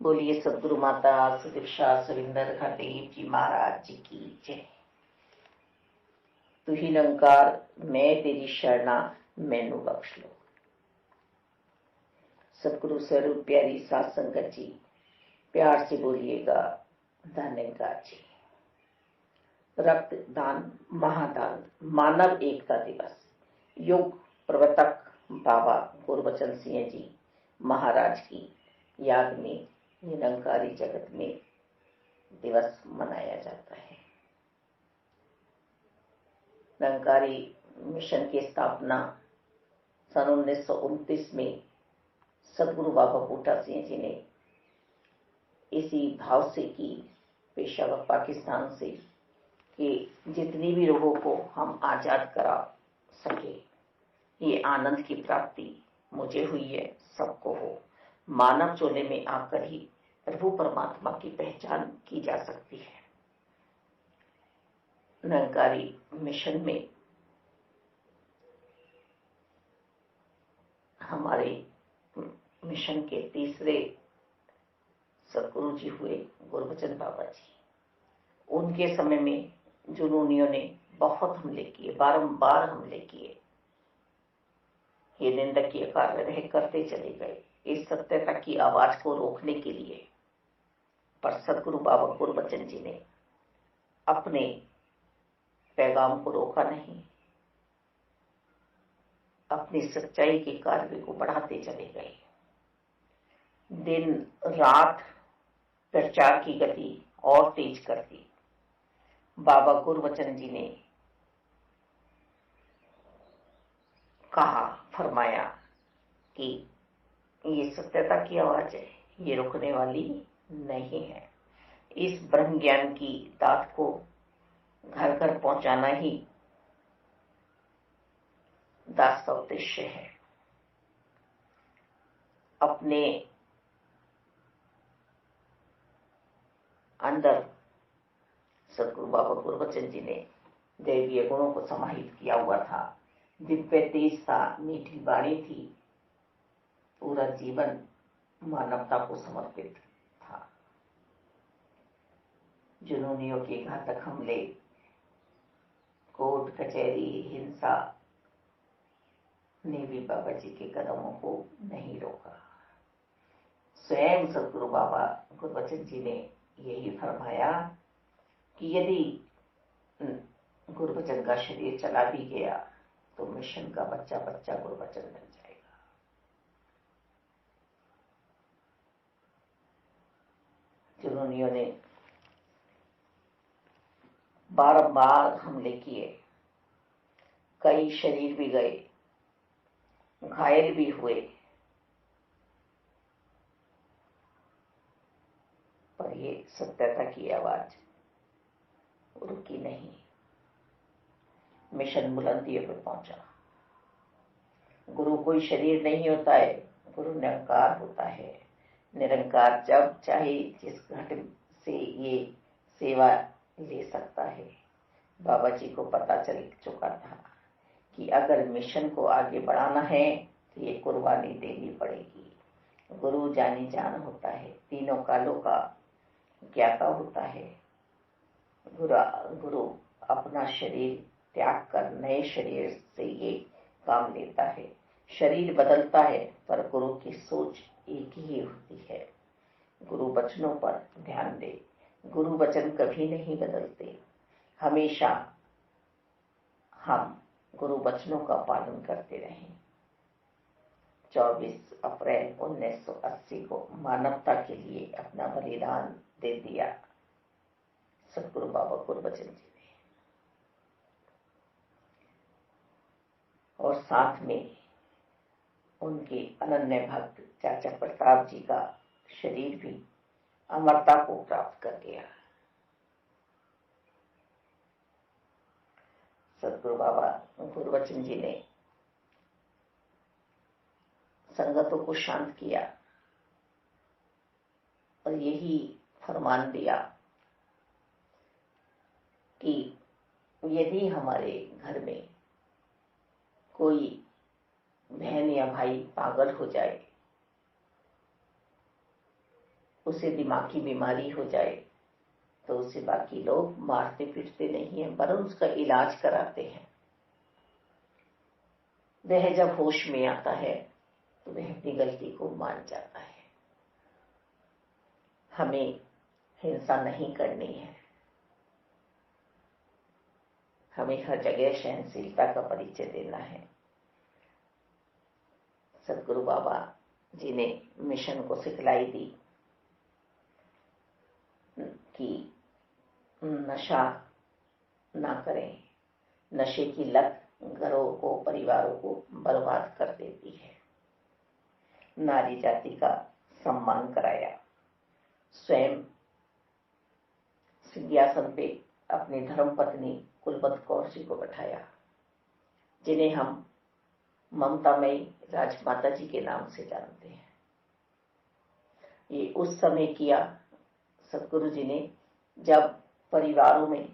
बोलिए सदगुरु माता सुदीक्षा सुरिंदर हरदेव जी महाराज जी की जय। तू ही निरंकार मैं तेरी शरणा मैनू बख्श लो। सतगुरु स्वरूप प्यारी सात संगत जी, प्यार से बोलिएगा धन्यवाद जी। रक्तदान महादान मानव एकता दिवस योग प्रवर्तक बाबा गुरबचन सिंह जी महाराज की याद में निरंकारी जगत में दिवस मनाया जाता है। निरंकारी मिशन की स्थापना सन 1929 में सदगुरु बाबा बूटा सिंह जी ने इसी भाव से की, पेशावर पाकिस्तान से, कि जितनी भी लोगों को हम आजाद करा सके, ये आनंद की प्राप्ति मुझे हुई है, सबको हो। मानव चोले में आकर ही प्रभु परमात्मा की पहचान की जा सकती है। निरंकारी मिशन में हमारे मिशन के तीसरे सदगुरु जी हुए गुरबचन बाबा जी। उनके समय में जुनूनियों ने बहुत हमले किए, बारंबार हमले किए, ये निंदकीय कार्य रह करते चले गए इस सत्यता की आवाज को रोकने के लिए। पर सदगुरु बाबा गुरबचन जी ने अपने पैगाम को रोका नहीं, अपनी सच्चाई के कार्य को बढ़ाते चले गए। दिन रात प्रचार की गति और तेज कर दी। बाबा गुरबचन जी ने कहा, फरमाया कि ये सत्यता की आवाज है, ये रुकने वाली नहीं है। इस ब्रह्म ज्ञान की दात को घर घर पहुंचाना ही दास का उद्देश्य है। अपने अंदर सदगुरु बाबा गुरबचन जी ने दैवीय गुणों को समाहित किया हुआ था। दिव्य तेज था, मीठी वाणी थी, पूरा जीवन मानवता को समर्पित था। जुनूनियों के घातक हमले, कोर्ट कचहरी, हिंसा ने भी बाबा जी के कदमों को नहीं रोका। स्वयं सदगुरु बाबा गुरबचन जी ने यही फरमाया कि यदि गुरबचन का शरीर चला भी गया तो मिशन का बच्चा बच्चा गुरबचन बन जाएगा। जुनूनियों ने बारंबार हमले किए, कई शरीर भी गए, घायल भी हुए, पर ये सत्यता की आवाज रुकी नहीं। मिशन बुलंदियों पर पहुंचा। गुरु कोई शरीर नहीं होता है, गुरु निरंकार होता है। निरंकार जब चाहे जिस घट से ये सेवा ले सकता है। बाबा जी को पता चल चुका था कि अगर मिशन को आगे बढ़ाना है तो ये कुर्बानी देनी पड़ेगी। गुरु जानी जान होता है, तीनों कालों का ज्ञाता होता है। गुरु अपना शरीर त्याग कर नए शरीर से ये काम लेता है। शरीर बदलता है पर गुरु की सोच एक ही होती है। गुरु वचनों पर ध्यान दे। गुरु वचन कभी नहीं बदलते। हमेशा हम गुरु वचनों का पालन करते रहें। 24 अप्रैल 1980 को मानवता के लिए अपना बलिदान दे दिया सदगुरु बाबा गुरबचन जी ने। और साथ में उनके अनन्य भक्त चाचा प्रताप जी का शरीर भी अमरता को प्राप्त कर गया। सदगुरु बाबा गुरबचन जी ने संगतों को शांत किया और यही फरमान दिया कि यदि हमारे घर में कोई बहन या भाई पागल हो जाए, उसे दिमागी बीमारी हो जाए तो उसे बाकी लोग मारते पीटते नहीं हैं, वरन उसका इलाज कराते हैं। वह जब होश में आता है तो वह अपनी गलती को मान जाता है। हमें हिंसा नहीं करनी है, हमें हर जगह सहनशीलता का परिचय देना है। सदगुरु बाबा जी ने मिशन को सिखलाई दी कि नशा ना करें। नशे की लत घरों को, परिवारों को बर्बाद कर देती है। नारी जाति का सम्मान कराया, स्वयं सिंहासन पे अपनी धर्म पत्नी कुलवंत कौर जी को बैठाया, जिन्हें हम ममतामयी राजमाता जी के नाम से जानते हैं। ये उस समय किया सदगुरु जी ने जब परिवारों में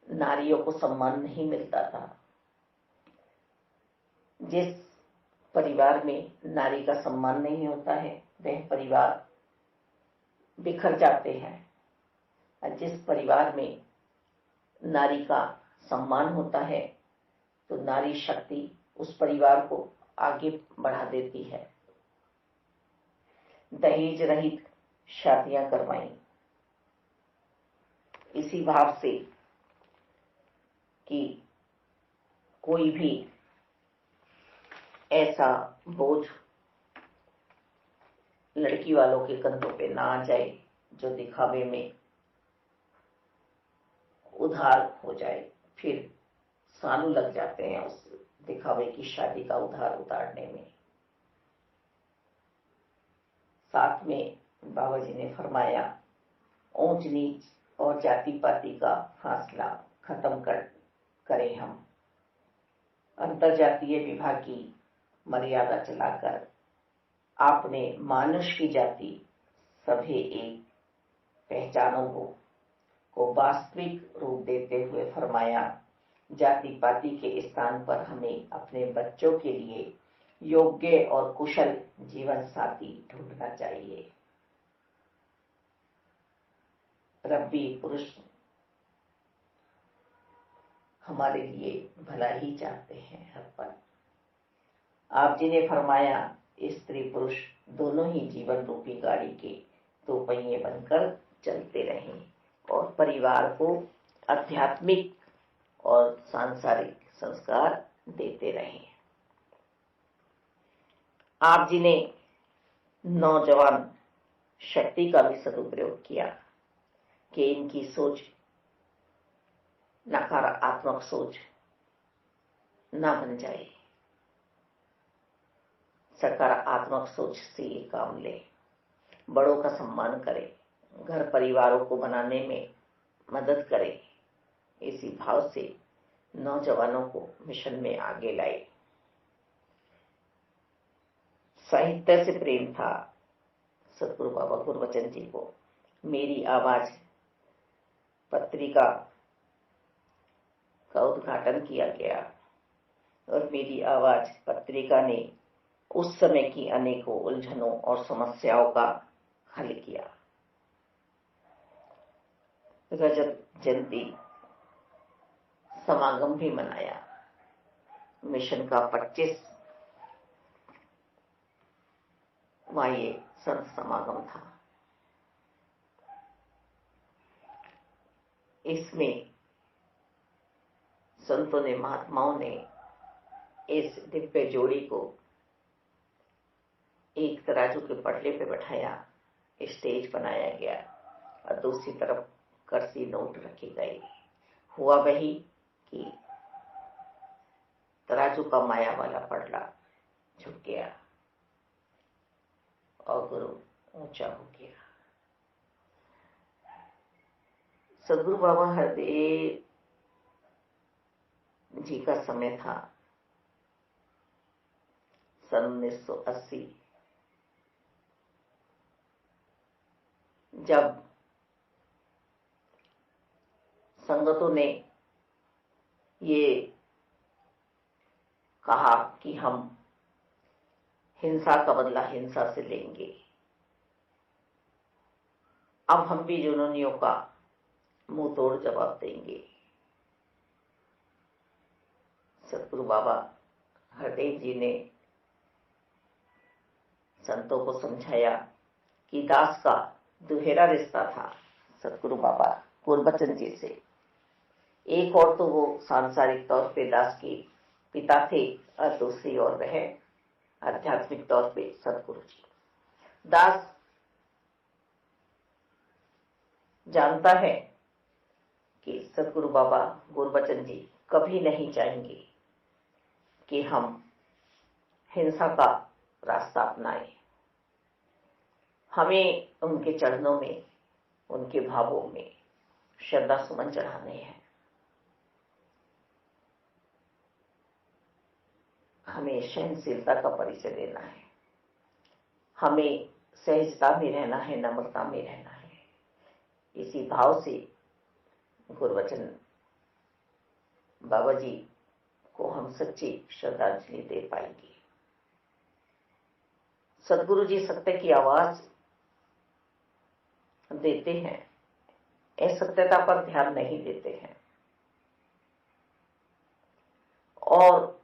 नारियों को सम्मान नहीं मिलता था। जिस परिवार में नारी का सम्मान नहीं होता है वह परिवार बिखर जाते हैं, और जिस परिवार में नारी का सम्मान होता है तो नारी शक्ति उस परिवार को आगे बढ़ा देती है। दहेज रहित शादियां करवाई, इसी भाव से कि कोई भी ऐसा बोझ लड़की वालों के कंधों पे ना आ जाए जो दिखावे में उधार हो जाए। फिर सालों लग जाते हैं उस दिखावे की शादी का उधार उतारने में। साथ में बाबा जी ने फरमाया, ऊंच नीच और जाति पाति का फासला खत्म करें हम। अंतरजातीय विवाह की मर्यादा चलाकर आपने मानुष की जाति सभी एक पहचानों को वास्तविक रूप देते हुए फरमाया, जाति पाति के स्थान पर हमें अपने बच्चों के लिए योग्य और कुशल जीवन साथी ढूंढना चाहिए। रब्बी पुरुष हमारे लिए भला ही चाहते हैं हर पल। आप जी ने फरमाया, स्त्री पुरुष दोनों ही जीवन रूपी गाड़ी के दो पहिए बनकर चलते रहें और परिवार को आध्यात्मिक और सांसारिक संस्कार देते रहें। आप जी ने नौजवान शक्ति का भी सदुपयोग किया कि इनकी सोच नकारात्मक सोच ना बन जाए, सकारात्मक सोच से ये काम ले, बड़ों का सम्मान करे, घर परिवारों को बनाने में मदद करे। इसी भाव से नौजवानों को मिशन में आगे लाए। साहित्य से प्रेम था सदगुरु बाबा गुरबचन जी को। मेरी आवाज पत्रिका का उद्घाटन किया गया और मेरी आवाज पत्रिका ने उस समय की अनेकों उलझनों और समस्याओं का हल किया। रजत जयंती समागम भी मनाया। मिशन का 25वां ये संत समागम था। इसमें संतों ने, महात्माओं ने इस दिव्य जोड़ी को एक तराजू के पटले पे बैठाया, स्टेज बनाया गया और दूसरी तरफ करसी नोट रखे गए। हुआ वही कि तराजू का माया वाला पटला झुक गया और गुरु ऊंचा हो गया। सदगुरु बाबा हरदेव जी का समय था सन 1980, जब संगतों ने ये कहा कि हम हिंसा का बदला हिंसा से लेंगे। अब हम भी जुनूनियों का मुंह तोड़ जवाब देंगे। सतगुरु बाबा हरदेव जी ने संतों को समझाया कि दास का दुहेरा रिश्ता था सतगुरु बाबा गुरबचन जी से। एक और तो वो सांसारिक तौर पे दास के पिता थे और दूसरी ओर वह आध्यात्मिक तौर पे सतगुरु जी। दास जानता है कि सतगुरु बाबा गुरबचन जी कभी नहीं चाहेंगे कि हम हिंसा का रास्ता अपनाएं। हमें उनके चरणों में, उनके भावों में श्रद्धा सुमन चढ़ाने हैं। हमें सहनशीलता का परिचय देना है। हमें सहजता में रहना है, नम्रता में रहना है। इसी भाव से गुरबचन बाबा जी को हम सच्ची श्रद्धांजलि दे पाएंगे। सतगुरु जी सत्य की आवाज देते हैं, असत्यता पर ध्यान नहीं देते हैं और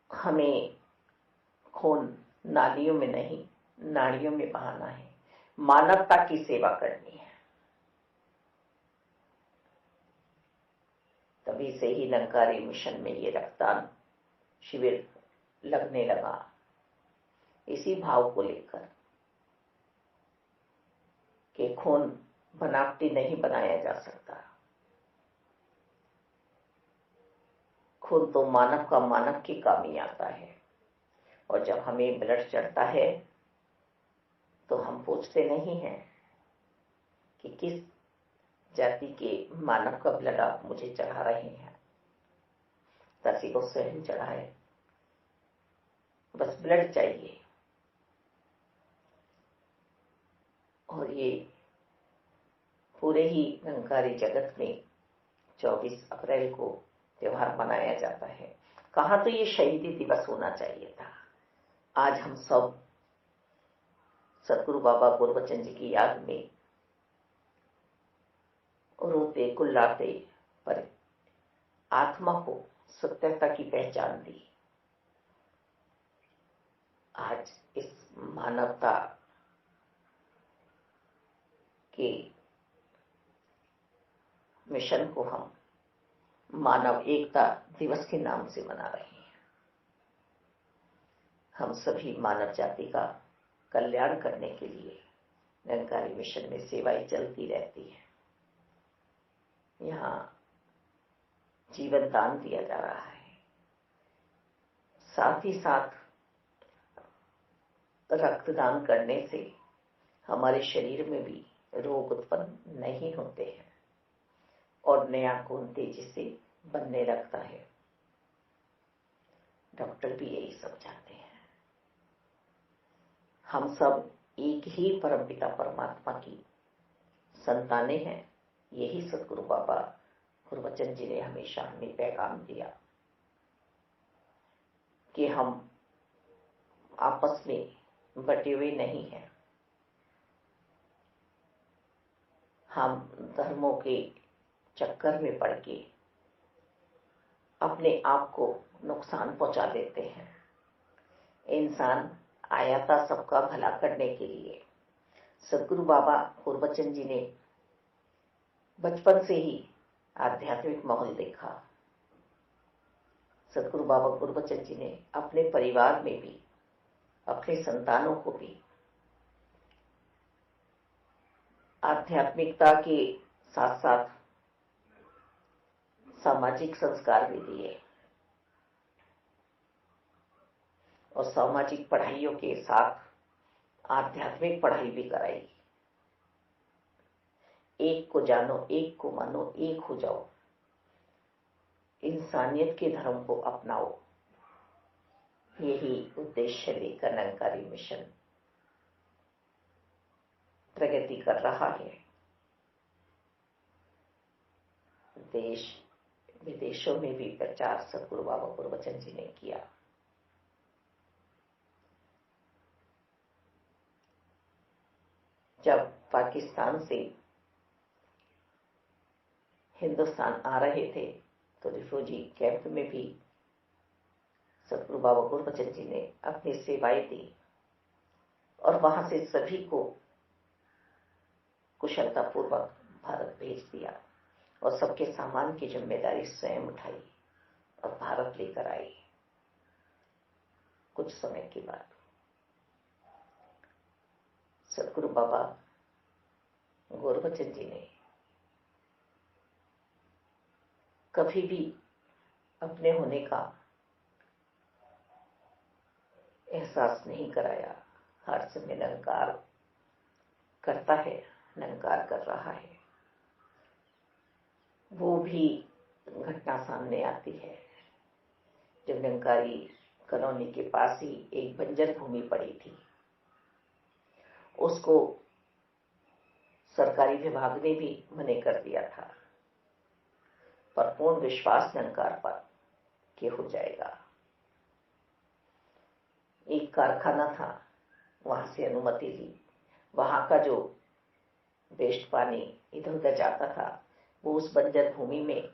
हमें खून नालियों में नहीं नाड़ियों में बहाना है, मानवता की सेवा करनी है। तभी से ही निरंकारी मिशन में ये रक्तदान शिविर लगने लगा, इसी भाव को लेकर कि खून बनावटी नहीं बनाया जा सकता। खून तो मानव का मानव के काम ही आता है और जब हमें ब्लड चढ़ता है तो हम पूछते नहीं हैं कि किस जाति के मानव का ब्लड आप मुझे चढ़ा रहे हैं, ताकि को स्वयं चढ़ाए, बस ब्लड चाहिए। और ये पूरे ही निरंकारी जगत में 24 अप्रैल को त्योहार मनाया जाता है। कहाँ तो ये शहीदी दिवस होना चाहिए था। आज हम सब सतगुरु बाबा गुरबचन जी की याद में रोते कुल्लाते, पर आत्मा को सत्यता की पहचान दी। आज इस मानवता के मिशन को हम मानव एकता दिवस के नाम से मना रहे हैं। हम सभी मानव जाति का कल्याण करने के लिए निरंकारी मिशन में सेवाएं चलती रहती है। यहाँ जीवन दान दिया जा रहा है, साथ ही साथ रक्तदान करने से हमारे शरीर में भी रोग उत्पन्न नहीं होते हैं और नया खून तेजी से बनने लगता है। डॉक्टर भी यही समझाते हैं। हम सब एक ही परमपिता परमात्मा की संतानें हैं। यही सतगुरु बाबा गुरबचन जी ने हमेशा हमें पैगाम दिया कि हम आपस में बटे हुए नहीं हैं। हम धर्मों के चक्कर में पड़ के अपने आप को नुकसान पहुंचा देते हैं। इंसान आया था सबका भला करने के लिए। सतगुरु बाबा गुरबचन जी ने बचपन से ही आध्यात्मिक माहौल देखा। सतगुरु बाबा गुरबचन जी ने अपने परिवार में भी, अपने संतानों को भी आध्यात्मिकता के साथ साथ सामाजिक संस्कार भी दिए और सामाजिक पढ़ाइयों के साथ आध्यात्मिक पढ़ाई भी कराई। एक को जानो, एक को मानो, एक हो जाओ, इंसानियत के धर्म को अपनाओ, यही उद्देश्य लेकर निरंकारी मिशन प्रगति कर रहा है। देश विदेशों में भी प्रचार सतगुरु बाबा गुरबचन जी ने किया। जब पाकिस्तान से हिंदुस्तान आ रहे थे तो रिफ्यूजी कैंप में भी सदगुरु बाबा गुरबचन जी ने अपनी सेवाएं दी और वहां से सभी को कुशलतापूर्वक भारत भेज दिया और सबके सामान की जिम्मेदारी स्वयं उठाई और भारत लेकर आई। कुछ समय के बाद सदगुरु बाबा गुरबचन जी ने कभी भी अपने होने का एहसास नहीं कराया। हर समय निरंकार करता है, निरंकार कर रहा है। वो भी घटना सामने आती है जब निरंकारी कॉलोनी के पास ही एक बंजर भूमि पड़ी थी, उसको सरकारी विभाग ने भी मना कर दिया था, पर पूर्ण विश्वास निरंकार पर कि हो जाएगा। एक कारखाना था, वहां से अनुमति ली। वहां का जो वेस्ट पानी इधर उधर जाता था वो उस बंजर भूमि में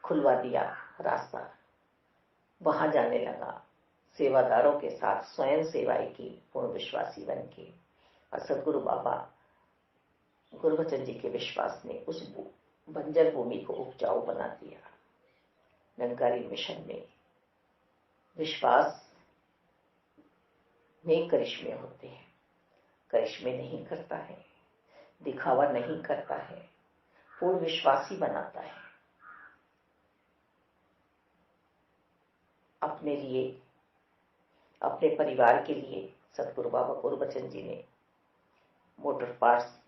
खुलवा दिया रास्ता, वहां जाने लगा। सेवादारों के साथ स्वयं सेवाएं की पूर्ण विश्वासी बन के। और सदगुरु बाबा गुरबचन जी के विश्वास ने उस बंजर भूमि को उपजाऊ बना दिया। निरंकारी मिशन में विश्वास में करिश्मे होते हैं। करिश्मे नहीं करता है, दिखावा नहीं करता है, पूर्ण विश्वासी बनाता है। अपने लिए, अपने परिवार के लिए सदगुरु बाबा गुरबचन जी ने मोटर पार्ट्स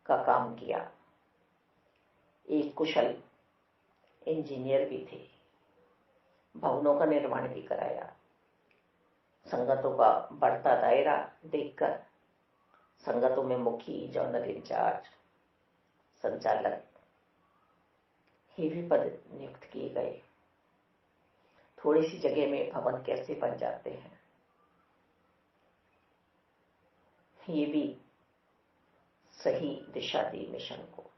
का काम किया। एक कुशल इंजीनियर भी थे, भवनों का निर्माण भी कराया। संगतों का बढ़ता दायरा देखकर संगतों में मुखी, जर्नल इंचार्ज, संचालक ये भी पद नियुक्त किए गए। थोड़ी सी जगह में भवन कैसे बन जाते हैं, ये भी सही दिशा दी मिशन को।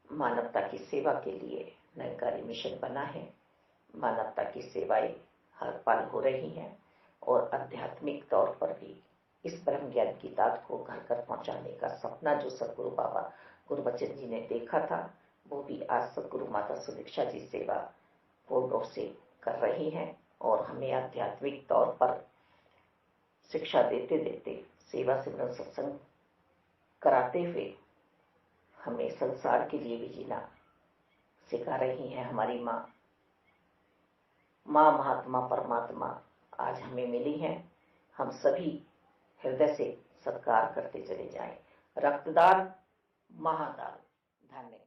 मानवता की सेवा के लिए निरंकारी मिशन बना है। मानवता की सेवाएं हर पल हो रही हैं और आध्यात्मिक तौर पर भी इस ब्रह्म ज्ञान की दात को घर घर पहुंचाने का सपना जो सदगुरु बाबा गुरबचन जी ने देखा था, वो भी आज सदगुरु माता सुदीक्षा जी सेवा पूर्ण रूप से कर रही हैं और हमें आध्यात्मिक तौर पर शिक्षा देते देते, सेवा सिमरन सत्संग कराते हुए हमें संसार के लिए भी जीना सिखा रही हैं। हमारी माँ महात्मा परमात्मा आज हमें मिली हैं। हम सभी हृदय से सत्कार करते चले जाएं। रक्तदान महादान। धन्यवाद।